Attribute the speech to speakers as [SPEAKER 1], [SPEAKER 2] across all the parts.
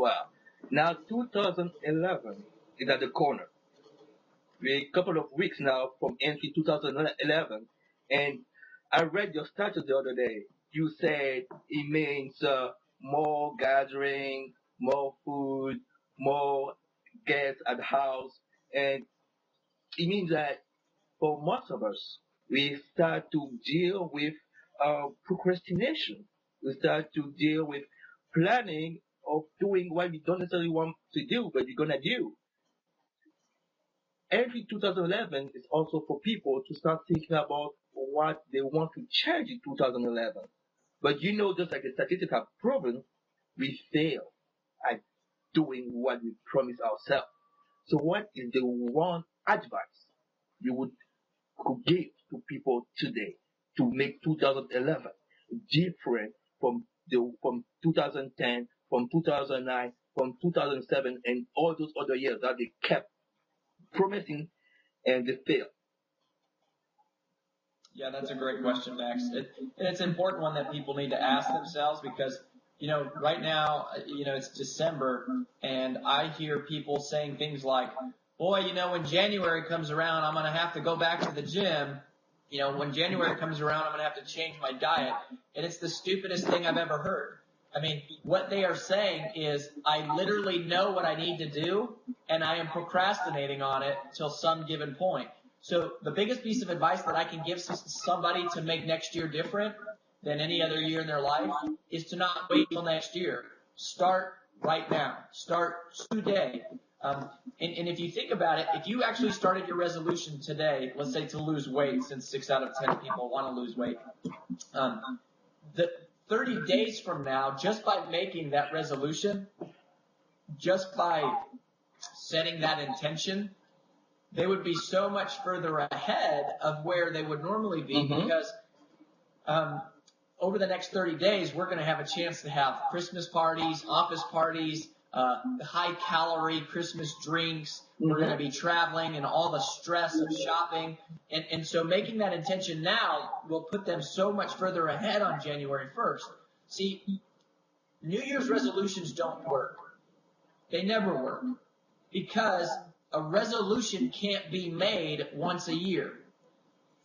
[SPEAKER 1] well. Now 2011 is at the corner. We're a couple of weeks now from entry 2011, and I read your status the other day. You said it means more gathering, more food, more guests at the house, and it means that for most of us, we start to deal with procrastination. We start to deal with planning of doing what we don't necessarily want to do, but we're gonna do. Every 2011 is also for people to start thinking about what they want to change in 2011. But you know, just like the statistics have proven, we fail at doing what we promise ourselves. So what is the one advice you would could give to people today to make 2011 different from 2010, from 2009, from 2007, and all those other years that they kept promising and they failed?
[SPEAKER 2] Yeah, that's a great question, Max. And it's an important one that people need to ask themselves because, right now, it's December and I hear people saying things like, boy, when January comes around, I'm going to have to go back to the gym. When January comes around, I'm going to have to change my diet. And it's the stupidest thing I've ever heard. I mean, what they are saying is I literally know what I need to do and I am procrastinating on it till some given point. So the biggest piece of advice that I can give somebody to make next year different than any other year in their life is to not wait till next year. Start right now. Start today. And if you think about it, if you actually started your resolution today, let's say to lose weight, since 6 out of 10 people want to lose weight, the 30 days from now, just by making that resolution, just by setting that intention, they would be so much further ahead of where they would normally be because over the next 30 days, we're going to have a chance to have Christmas parties, office parties, high-calorie Christmas drinks. We're going to be traveling and all the stress of shopping. And so making that intention now will put them so much further ahead on January 1st. See, New Year's resolutions don't work. They never work because a resolution can't be made once a year.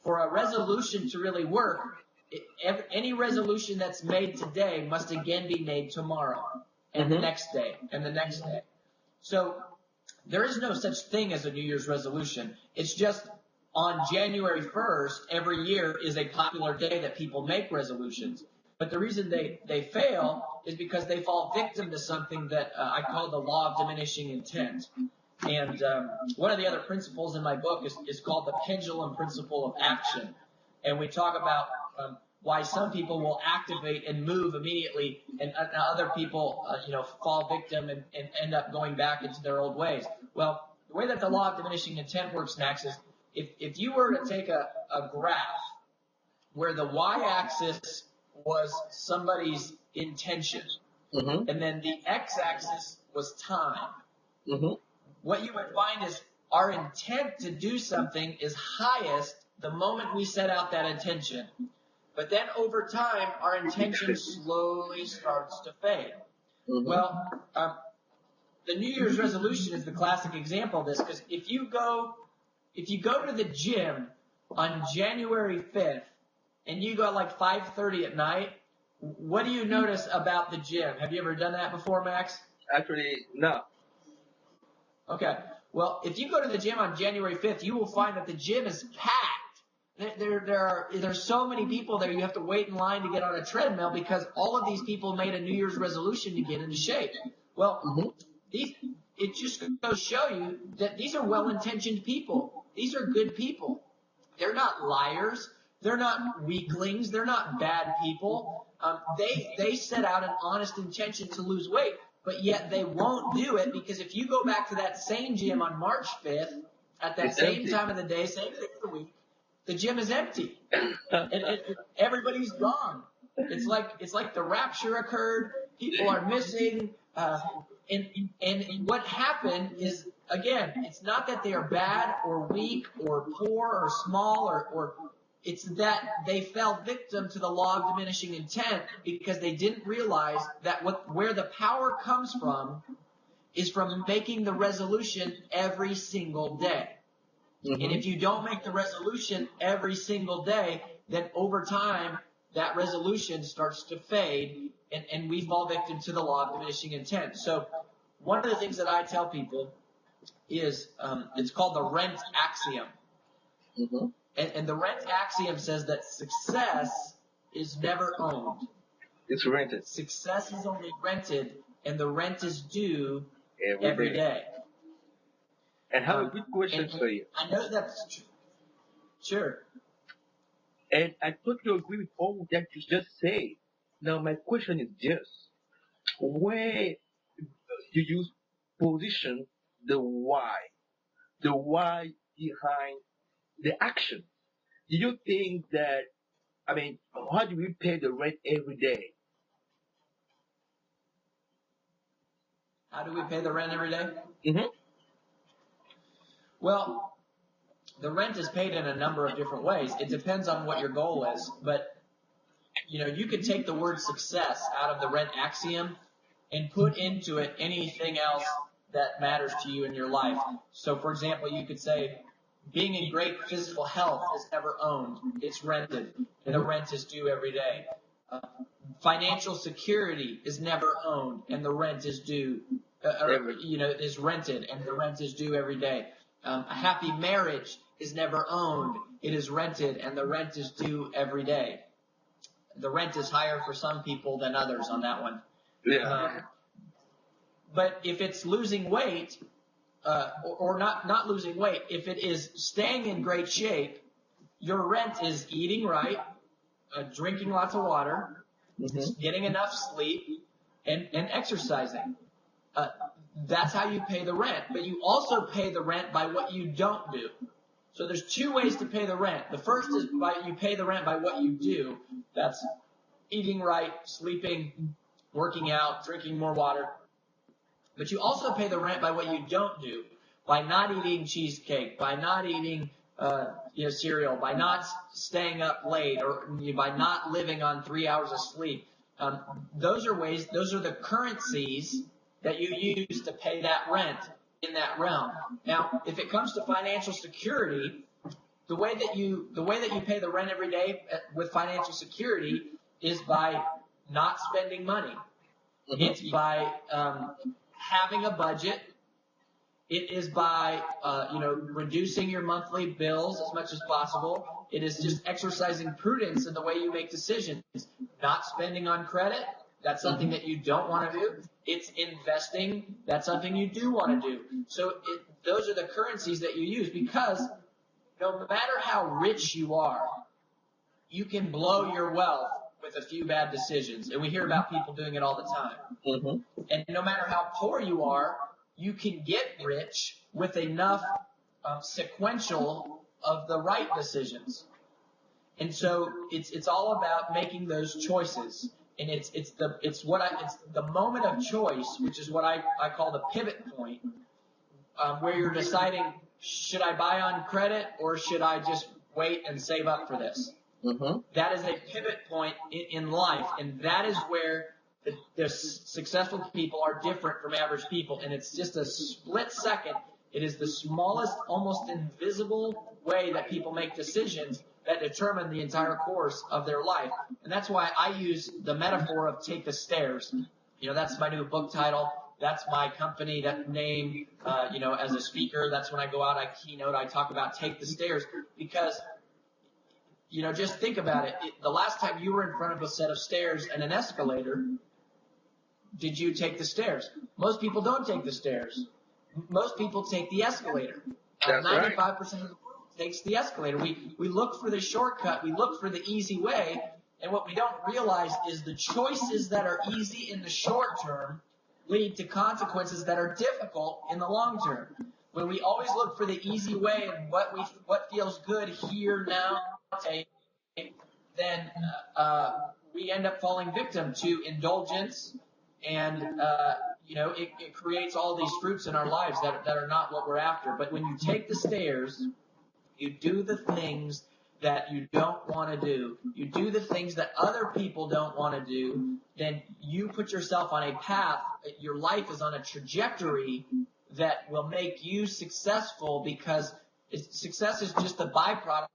[SPEAKER 2] For a resolution to really work, any resolution that's made today must again be made tomorrow and the next day and the next day. So there is no such thing as a New Year's resolution. It's just on January 1st, every year is a popular day that people make resolutions. But the reason they fail is because they fall victim to something that I call the law of diminishing intent. And one of the other principles in my book is called the pendulum principle of action. And we talk about why some people will activate and move immediately and other people, fall victim and end up going back into their old ways. Well, the way that the law of diminishing intent works, Max, is if you were to take a graph where the y-axis was somebody's intention and then the x-axis was time, what you would find is our intent to do something is highest the moment we set out that intention. But then over time, our intention slowly starts to fade. Well, the New Year's resolution is the classic example of this because if you go to the gym on January 5th and you go at like 5:30 at night, what do you notice about the gym? Have you ever done that before, Max?
[SPEAKER 1] Actually, no.
[SPEAKER 2] Okay. Well, if you go to the gym on January 5th, you will find that the gym is packed. There's so many people there, you have to wait in line to get on a treadmill because all of these people made a New Year's resolution to get into shape. Well, it just goes to show you that these are well-intentioned people. These are good people. They're not liars. They're not weaklings. They're not bad people. They set out an honest intention to lose weight, but yet they won't do it because if you go back to that same gym on March 5th at that same time of the day, same day of the week, the gym is empty. and everybody's gone. It's like the rapture occurred. People are missing. And what happened is, again, it's not that they are bad or weak or poor or small or it's that they fell victim to the law of diminishing intent because they didn't realize that where the power comes from is from making the resolution every single day.
[SPEAKER 1] Mm-hmm.
[SPEAKER 2] And if you don't make the resolution every single day, then over time, that resolution starts to fade, and we fall victim to the law of diminishing intent. So one of the things that I tell people is it's called the rent axiom.
[SPEAKER 1] Mm-hmm.
[SPEAKER 2] And the rent axiom says that success is never owned.
[SPEAKER 1] It's rented.
[SPEAKER 2] Success is only rented, and the rent is due
[SPEAKER 1] every
[SPEAKER 2] day.
[SPEAKER 1] And I have a good question for you.
[SPEAKER 2] I know that's true. Sure.
[SPEAKER 1] And I totally agree with all that you just said. Now, my question is this. Where do you position the why? The why behind the action? Do you think that, how do we pay the rent every day?
[SPEAKER 2] How do we pay the rent every day?
[SPEAKER 1] Mm-hmm.
[SPEAKER 2] Well, the rent is paid in a number of different ways. It depends on what your goal is. But, you could take the word success out of the rent axiom and put into it anything else that matters to you in your life. So, for example, you could say, being in great physical health is never owned. It's rented, and the rent is due every day. Financial security is never owned, and the rent is due, is rented, and the rent is due every day. A happy marriage is never owned. It is rented, and the rent is due every day. The rent is higher for some people than others on that one.
[SPEAKER 1] Yeah.
[SPEAKER 2] But if it's losing weight, or not losing weight, if it is staying in great shape, your rent is eating right, drinking lots of water,
[SPEAKER 1] Mm-hmm.
[SPEAKER 2] getting enough sleep, and exercising. That's how you pay the rent. But you also pay the rent by what you don't do. So there's two ways to pay the rent. The first is you pay the rent by what you do. That's eating right, sleeping, working out, drinking more water. But you also pay the rent by what you don't do. By not eating cheesecake, by not eating cereal, by not staying up late, or by not living on 3 hours of sleep. Those are the currencies that you use to pay that rent in that realm. Now, if it comes to financial security, the way that you pay the rent every day with financial security is by not spending money.
[SPEAKER 1] Mm-hmm.
[SPEAKER 2] It's by having a budget. It is by reducing your monthly bills as much as possible. It is just exercising prudence in the way you make decisions. Not spending on credit. That's something that you don't want to do. It's investing. That's something you do want to do. So those are the currencies that you use, because no matter how rich you are, you can blow your wealth with a few bad decisions. And we hear about people doing it all the time.
[SPEAKER 1] Mm-hmm.
[SPEAKER 2] And no matter how poor you are, you can get rich with enough sequential of the right decisions. And so it's all about making those choices. And it's the moment of choice, which is what I call the pivot point, where you're deciding, should I buy on credit or should I just wait and save up for this?
[SPEAKER 1] Mm-hmm.
[SPEAKER 2] That is a pivot point in life, and that is where the successful people are different from average people, and it's just a split second. It is the smallest, almost invisible way that people make decisions that determine the entire course of their life. And that's why I use the metaphor of take the stairs. That's my new book title. That's my company name. As a speaker, that's when I go out, I keynote, I talk about take the stairs, because just think about it. The last time you were in front of a set of stairs and an escalator, did you take the stairs? Most people don't take the stairs. Most people take the escalator. 95% of the world takes the escalator. We look for the shortcut. We look for the easy way. And what we don't realize is the choices that are easy in the short term lead to consequences that are difficult in the long term. When we always look for the easy way and what feels good here, now, then we end up falling victim to indulgence, and it creates all these fruits in our lives that are not what we're after. But when you take the stairs, you do the things that you don't want to do, you do the things that other people don't want to do, then you put yourself on a path, your life is on a trajectory that will make you successful, because success is just a byproduct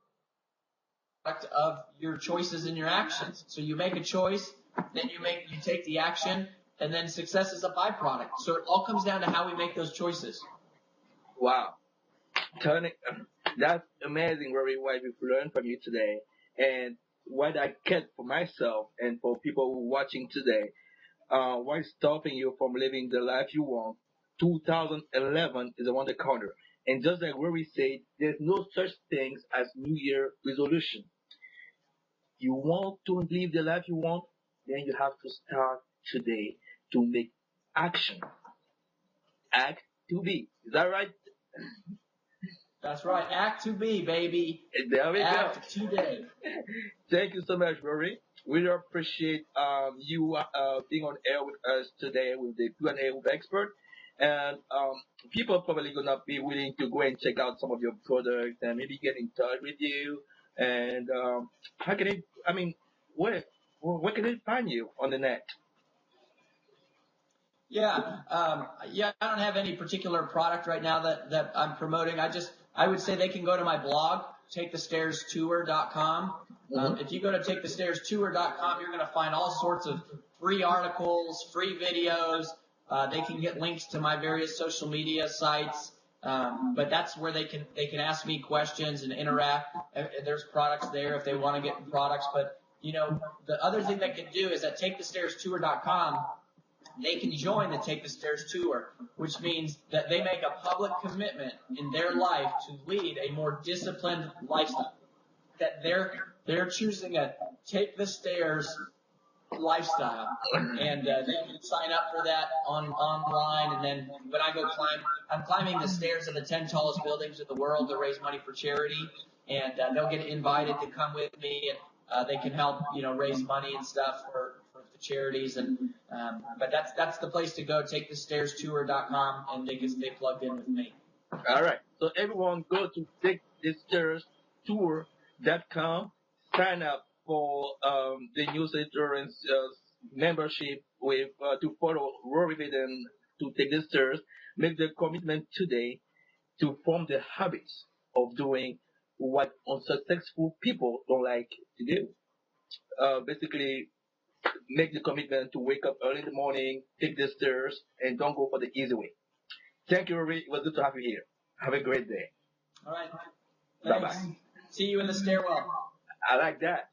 [SPEAKER 2] of your choices and your actions. So you make a choice, then you take the action, and then success is a byproduct. So it all comes down to how we make those choices.
[SPEAKER 1] Wow. That's amazing, Rory, what we've learned from you today. And what I get for myself and for people who are watching today, what's stopping you from living the life you want? 2011 is around the corner. And just like Rory said, there's no such things as New Year resolution. You want to live the life you want, then you have to start today to make action. Act to be. Is that right?
[SPEAKER 2] That's right. Act to be, baby.
[SPEAKER 1] There we go.
[SPEAKER 2] Act today.
[SPEAKER 1] Thank you so much, Rory. We really appreciate you being on air with us today with the Q&A with expert. And people are probably gonna be willing to go and check out some of your products and maybe get in touch with you. And how can they? I mean, where can they find you on the net?
[SPEAKER 2] Yeah, I don't have any particular product right now that I'm promoting. I would say they can go to my blog, takethestairstour.com. If you go to takethestairstour.com, you're going to find all sorts of free articles, free videos. They can get links to my various social media sites. But that's where they can ask me questions and interact. There's products there if they want to get products. But, the other thing they can do is at takethestairstour.com, they can join the Take the Stairs Tour, which means that they make a public commitment in their life to lead a more disciplined lifestyle. That they're choosing a Take the Stairs lifestyle, and they can sign up for that online. And then when I go I'm climbing the stairs of the 10 tallest buildings in the world to raise money for charity, and they'll get invited to come with me, and they can help raise money and stuff for the charities. And but that's the place to go, takethestairstour.com, and they can stay plugged in with me.
[SPEAKER 1] All right. So everyone go to takethestairstour.com, sign up for the newsletter and membership with to follow Rory Vaden to take the stairs. Make the commitment today to form the habits of doing what unsuccessful people don't like to do. Basically, make the commitment to wake up early in the morning, take the stairs, and don't go for the easy way. Thank you, Rory. It was good to have you here. Have a great day.
[SPEAKER 2] All right.
[SPEAKER 1] Bye-bye.
[SPEAKER 2] See you in the stairwell.
[SPEAKER 1] I like that.